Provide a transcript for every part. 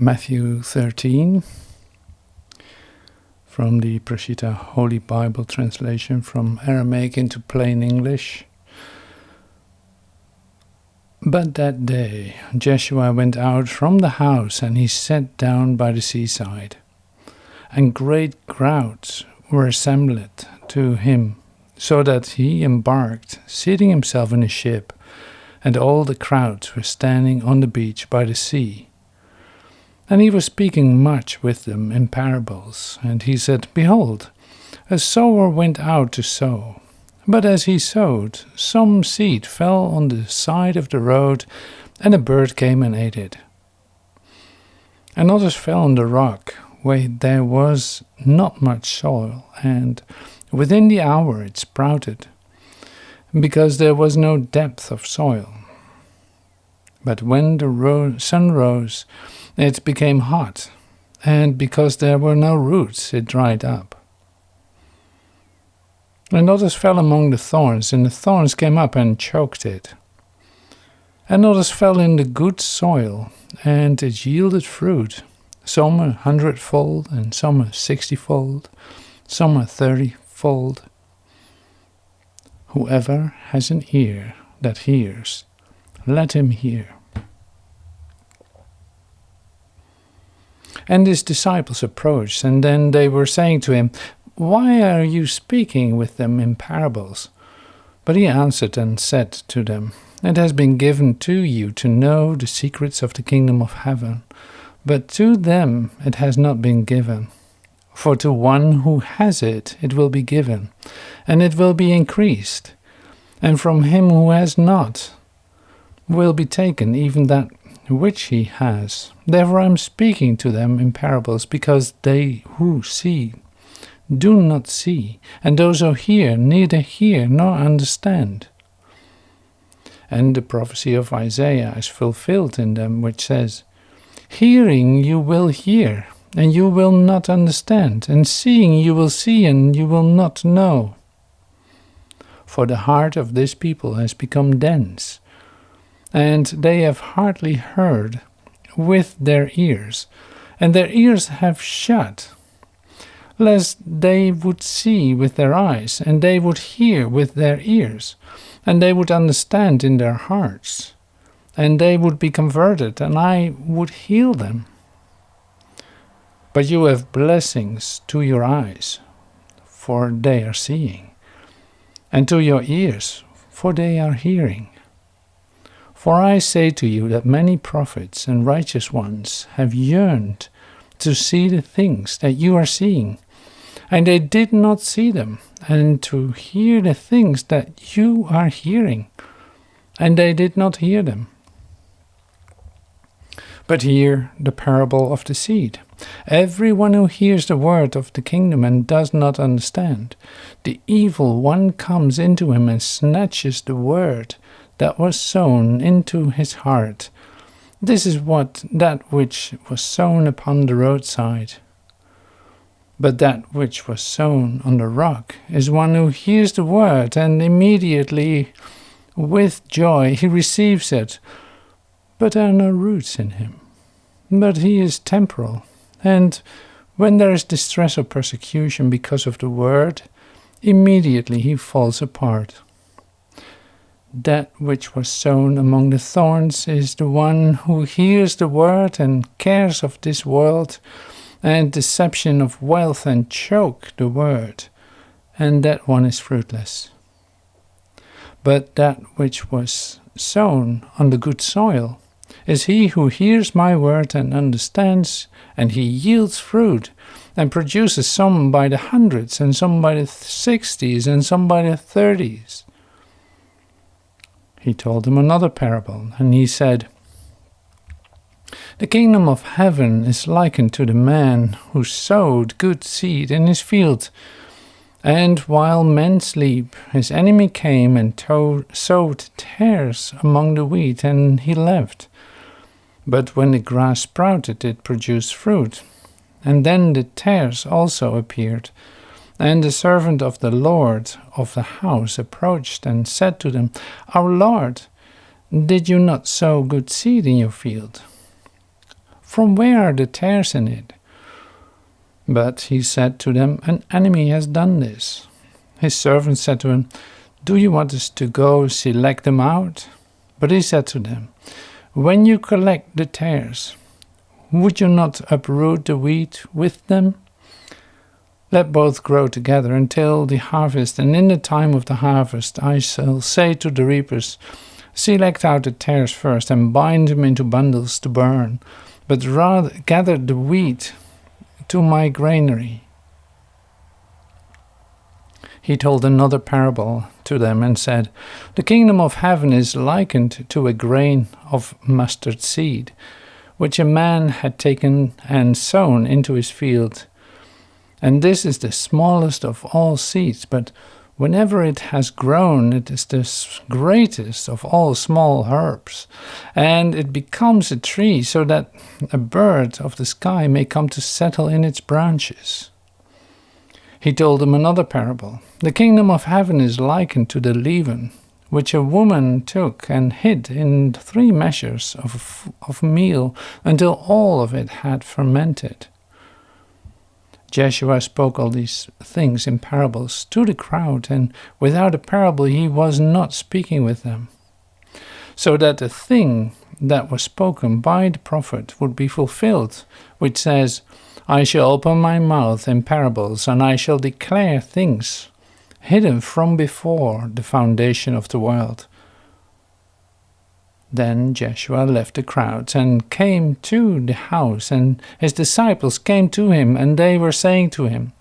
Matthew 13 from the Prashita Holy Bible translation from Aramaic into plain English. But that day Joshua went out from the house, and he sat down by the seaside. And great crowds were assembled to him, so that he embarked, seating himself in a ship, and all the crowds were standing on the beach by the sea. And he was speaking much with them in parables. And he said, Behold, a sower went out to sow. But as he sowed, some seed fell on the side of the road, and a bird came and ate it. And others fell on the rock, where there was not much soil, and within the hour it sprouted, because there was no depth of soil. But when the sun rose, it became hot, and because there were no roots, it dried up. And others fell among the thorns, and the thorns came up and choked it. And others fell in the good soil, and it yielded fruit, some 100-fold, and some 60-fold, some 30-fold. Whoever has an ear that hears, let him hear. And his disciples approached, and then they were saying to him, Why are you speaking with them in parables? But he answered and said to them, It has been given to you to know the secrets of the kingdom of heaven, but to them it has not been given. For to one who has it, it will be given, and it will be increased. And from him who has not, will be taken even that which he has. Therefore I am speaking to them in parables, because they who see do not see, and those who hear neither hear nor understand. And the prophecy of Isaiah is fulfilled in them, which says, Hearing you will hear, and you will not understand, and seeing you will see, and you will not know. For the heart of this people has become dense, and they have hardly heard with their ears, and their ears have shut, lest they would see with their eyes, and they would hear with their ears, and they would understand in their hearts, and they would be converted, and I would heal them. But you have blessings to your eyes, for they are seeing, and to your ears, for they are hearing. For I say to you that many prophets and righteous ones have yearned to see the things that you are seeing, and they did not see them, and to hear the things that you are hearing, and they did not hear them. But hear the parable of the seed. Everyone who hears the word of the kingdom and does not understand, the evil one comes into him and snatches the word that was sown into his heart. This is that which was sown upon the roadside. But that which was sown on the rock is one who hears the word, and immediately with joy he receives it. But there are no roots in him. But he is temporal, and when there is distress or persecution because of the word, immediately he falls apart. That which was sown among the thorns is the one who hears the word and cares of this world and deception of wealth and choke the word, and that one is fruitless. But that which was sown on the good soil is he who hears my word and understands, and he yields fruit and produces some by the hundreds, and some by the 60s, and some by the 30s. He told them another parable, and he said, The kingdom of heaven is likened to the man who sowed good seed in his field. And while men sleep, his enemy came and sowed tares among the wheat, and he left. But when the grass sprouted, it produced fruit. And then the tares also appeared. And the servant of the Lord of the house approached and said to them, Our Lord, did you not sow good seed in your field? From where are the tears in it?" But he said to them, "An enemy has done this." His servants said to him, "Do you want us to go select them out?" But he said to them, "When you collect the tares, would you not uproot the wheat with them? Let both grow together until the harvest, and in the time of the harvest I shall say to the reapers, select out the tares first and bind them into bundles to burn, but rather gather the wheat to my granary." He told another parable to them and said, "The kingdom of heaven is likened to a grain of mustard seed, which a man had taken and sown into his field. And this is the smallest of all seeds, but whenever it has grown, it is the greatest of all small herbs, and it becomes a tree so that a bird of the sky may come to settle in its branches." He told them another parable. "The kingdom of heaven is likened to the leaven, which a woman took and hid in 3 measures of meal until all of it had fermented." Joshua spoke all these things in parables to the crowd, and without a parable he was not speaking with them, so that the thing that was spoken by the prophet would be fulfilled, which says, "I shall open my mouth in parables, and I shall declare things hidden from before the foundation of the world." Then Joshua left the crowds and came to the house, and his disciples came to him, and they were saying to him,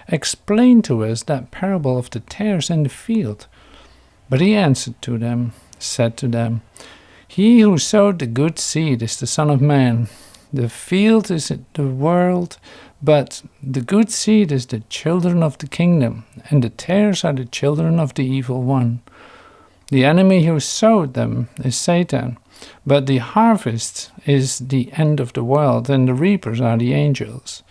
"Explain to us that parable of the tares in the field." But he answered to them, said to them, "He who sowed the good seed is the Son of Man. The field is the world, but the good seed is the children of the kingdom, and the tares are the children of the evil one. The enemy who sowed them is Satan, but the harvest is the end of the world, and the reapers are the angels.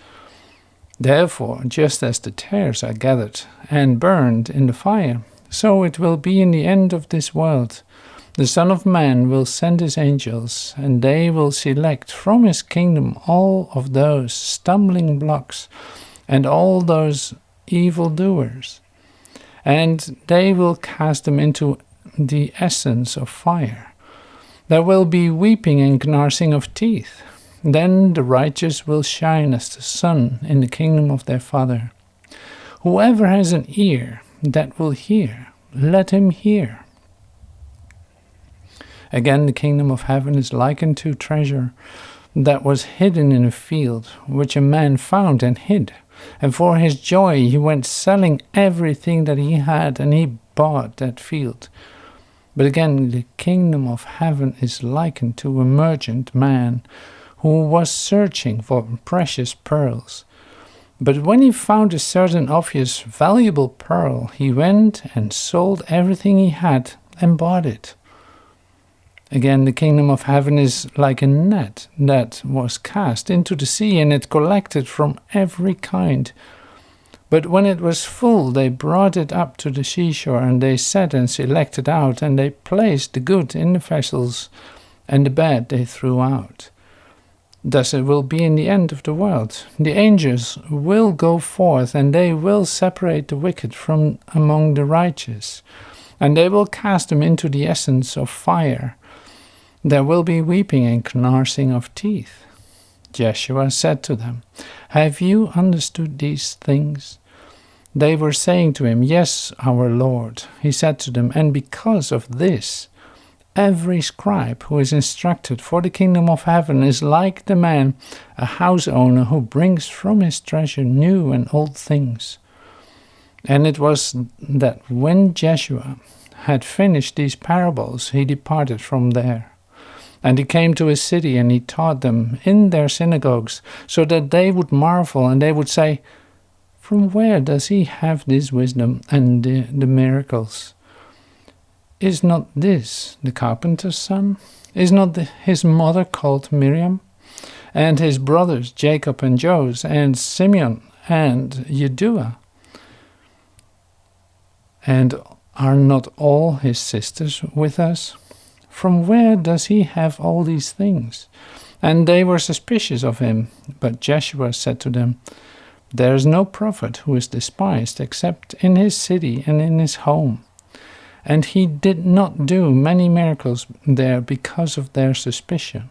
Therefore, just as the tares are gathered and burned in the fire, so it will be in the end of this world. The Son of Man will send his angels, and they will select from his kingdom all of those stumbling blocks and all those evildoers, and they will cast them into the essence of fire. There will be weeping and gnashing of teeth. Then the righteous will shine as the sun in the kingdom of their Father. Whoever has an ear that will hear, let him hear." Again, the kingdom of heaven is likened to treasure that was hidden in a field, which a man found and hid. And for his joy he went selling everything that he had, and he bought that field. But again, the kingdom of heaven is likened to a merchant man who was searching for precious pearls. But when he found a certain obvious valuable pearl, he went and sold everything he had and bought it. Again, the kingdom of heaven is like a net that was cast into the sea, and it collected from every kind. But when it was full, they brought it up to the seashore, and they sat and selected out, and they placed the good in the vessels, and the bad they threw out. Thus it will be in the end of the world. The angels will go forth, and they will separate the wicked from among the righteous, and they will cast them into the essence of fire. There will be weeping and gnashing of teeth. Joshua said to them, "Have you understood these things?" They were saying to him, "Yes, our Lord." He said to them, "And because of this, every scribe who is instructed for the kingdom of heaven is like the man, a house owner, who brings from his treasure new and old things." And it was that when Joshua had finished these parables, he departed from there. And he came to a city, and he taught them in their synagogues, so that they would marvel, and they would say, "From where does he have this wisdom and the miracles? Is not this the carpenter's son? Is not his mother called Miriam? And his brothers Jacob and Joses, and Simeon and Judea? And are not all his sisters with us? From where does he have all these things? And they were suspicious of him. But Joshua said to them, "There is no prophet who is despised except in his city and in his home." And he did not do many miracles there because of their suspicion.